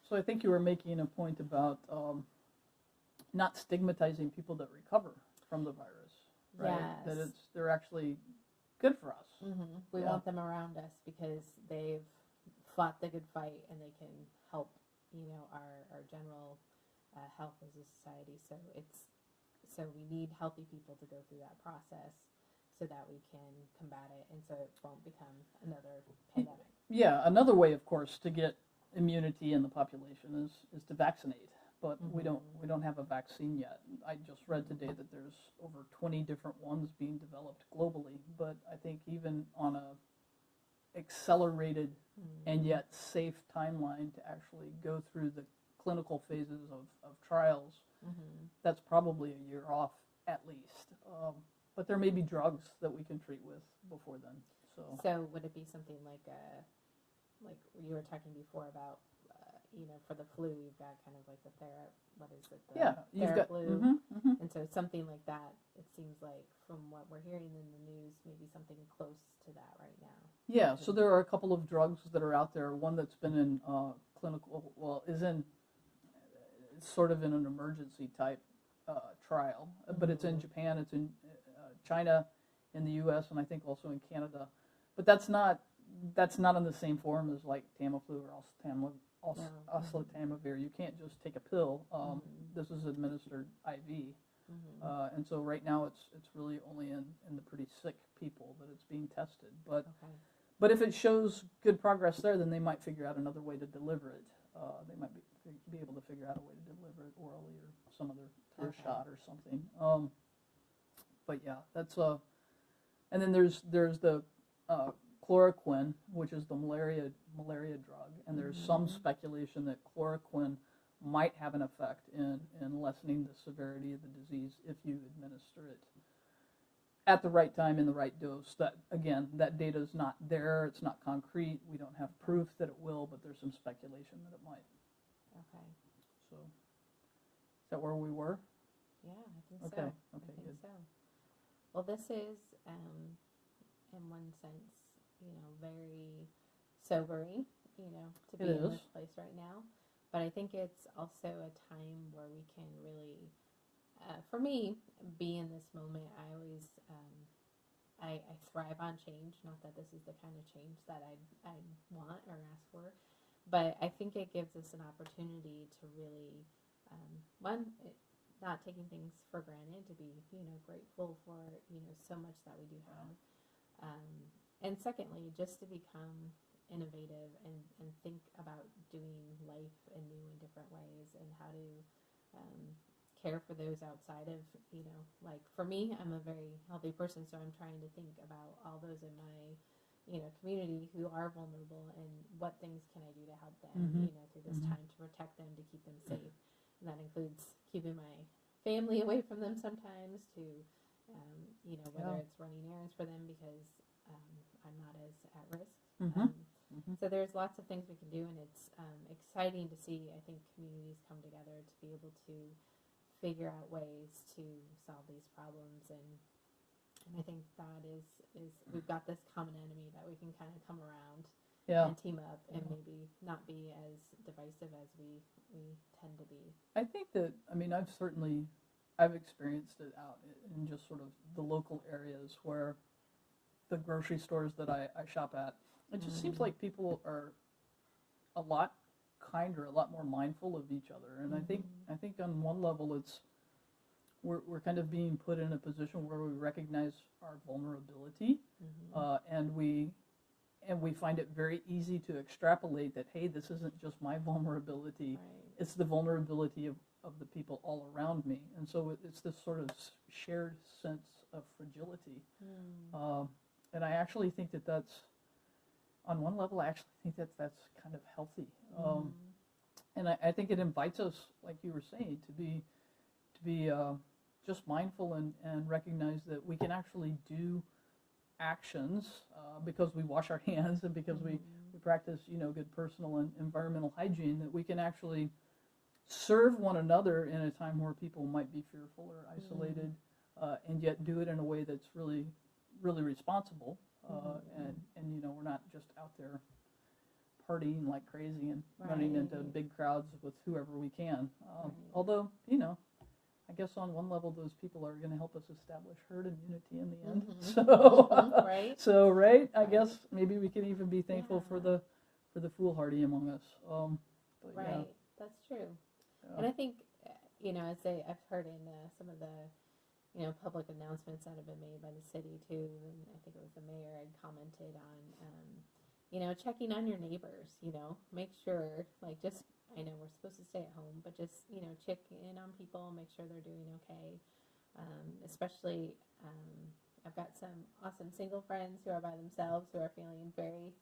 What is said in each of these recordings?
So I think you were making a point about not stigmatizing people that recover from the virus, right? Yes. That they're actually good for us. Mm-hmm. We Yeah. want them around us because they've fought the good fight and they can help, our general health as a society. So we need healthy people to go through that process so that we can combat it and so it won't become another pandemic. Yeah, another way, of course, to get immunity in the population is to vaccinate, but we don't have a vaccine yet. I just read today that there's over 20 different ones being developed globally, but I think even on a accelerated and yet safe timeline to actually go through the clinical phases of trials, that's probably a year off at least. But there may be drugs that we can treat with before then. So would it be something like you were talking before about, for the flu, you've got kind of like the Theraflu. And so something like that, it seems like from what we're hearing in the news, maybe something close to that right now. Yeah, so there are a couple of drugs that are out there. One that's been in it's sort of in an emergency type trial, but it's in Japan, it's in China, in the U.S., and I think also in Canada. But that's not in the same form as like Tamiflu or oseltamivir. You can't just take a pill. This is administered IV, and so right now it's really only in the pretty sick people that it's being tested. But if it shows good progress there, then they might figure out another way to deliver it. They might be able to figure out a way to deliver it orally or some other through a shot or something. But yeah, that's and then there's the chloroquine, which is the malaria drug, and there's some speculation that chloroquine might have an effect in lessening the severity of the disease if you administer it at the right time in the right dose. That again, that data is not there; it's not concrete. We don't have proof that it will, but there's some speculation that it might. Okay. So, is that where we were? Yeah, I think okay. so. Okay, I think good. so. Well, this is, in one sense, very sobering, to be in this place right now. But I think it's also a time where we can really, for me, be in this moment. I always, I thrive on change. Not that this is the kind of change that I want or ask for, but I think it gives us an opportunity to really, not taking things for granted, to be, grateful for, so much that we do have. And secondly, just to become innovative and think about doing life in new and different ways and how to care for those outside of, like for me, I'm a very healthy person, so I'm trying to think about all those in my, community who are vulnerable and what things can I do to help them, through this time to protect them, to keep them safe. And that includes keeping my family away from them sometimes to, whether it's running errands for them because I'm not as at risk. So there's lots of things we can do, and it's exciting to see, I think, communities come together to be able to figure out ways to solve these problems. And I think that is we've got this common enemy that we can kind of come around and team up and maybe not be as divisive as we tend to be. I think that, I've experienced it out in just sort of the local areas where the grocery stores that I shop at, it just seems like people are a lot kinder, a lot more mindful of each other. And I think on one level we're kind of being put in a position where we recognize our vulnerability, and we find it very easy to extrapolate that, hey, this isn't just my vulnerability, it's the vulnerability of the people all around me. And so it's this sort of shared sense of fragility. And I actually think that's, on one level, that's kind of healthy. And I think it invites us, like you were saying, to be just mindful and recognize that we can actually do actions because we wash our hands and because we practice, good personal and environmental hygiene, that we can actually serve one another in a time where people might be fearful or isolated, and yet do it in a way that's really, really responsible. And we're not just out there partying like crazy and running into big crowds with whoever we can. Although, I guess on one level, those people are going to help us establish herd immunity in the end. So, I guess maybe we can even be thankful for the foolhardy among us. That's true. And I think, I've heard in some of the, public announcements that have been made by the city too, and I think it was the mayor had commented on, checking on your neighbors, make sure, I know we're supposed to stay at home, but just, check in on people, make sure they're doing okay. Especially, I've got some awesome single friends who are by themselves who are feeling very,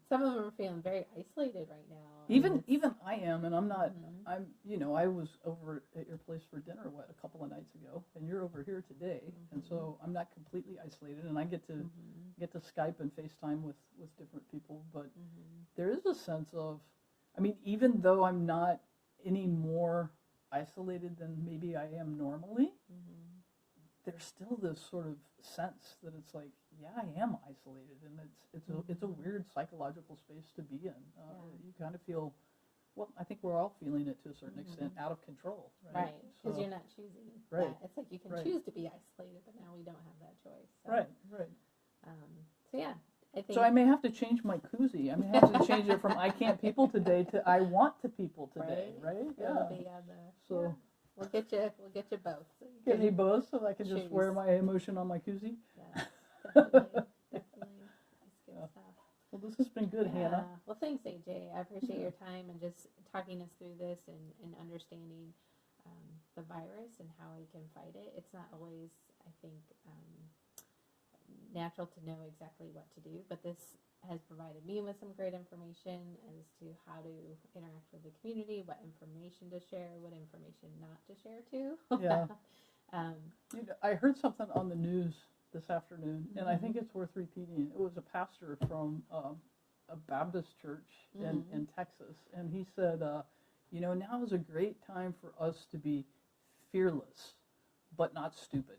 some of them are feeling very isolated right now. Even I am, and I'm not, I was over at your place for dinner, a couple of nights ago, and you're over here today, and so I'm not completely isolated, and I get to Skype and FaceTime with different people, but there is a sense of, even though I'm not any more isolated than maybe I am normally, there's still this sort of sense that it's like, yeah, I am isolated, and it's a weird psychological space to be in. You kind of feel, well, I think we're all feeling it to a certain extent, out of control, right? Because you're not choosing that. It's like you can choose to be isolated, but now we don't have that choice. So. Right. So yeah. So I may have to change my koozie. I may have to change it from I can't people today to I want to people today, right? So we'll get you both. So get me both so I can just wear my emotion on my koozie. Yeah, definitely. That's good stuff. Well, this has been good, Hannah. Well, thanks, AJ. I appreciate your time and just talking us through this and understanding the virus and how we can fight it. It's not always, I think, natural to know exactly what to do, but this has provided me with some great information as to how to interact with the community, what information to share, what information not to share too. I heard something on the news this afternoon, and I think it's worth repeating. It was a pastor from a Baptist church in Texas, and he said, now is a great time for us to be fearless, but not stupid.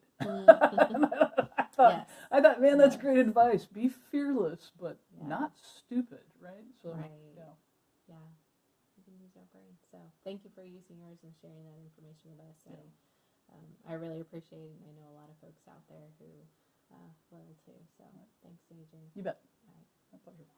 I thought, man, that's great advice. Be fearless, but not stupid, right? So, yeah. You can use your brain. So, thank you for using yours and sharing that information with us. I really appreciate it, and I know a lot of folks out there who will too. So, thanks, AJ. You bet. All right. My pleasure.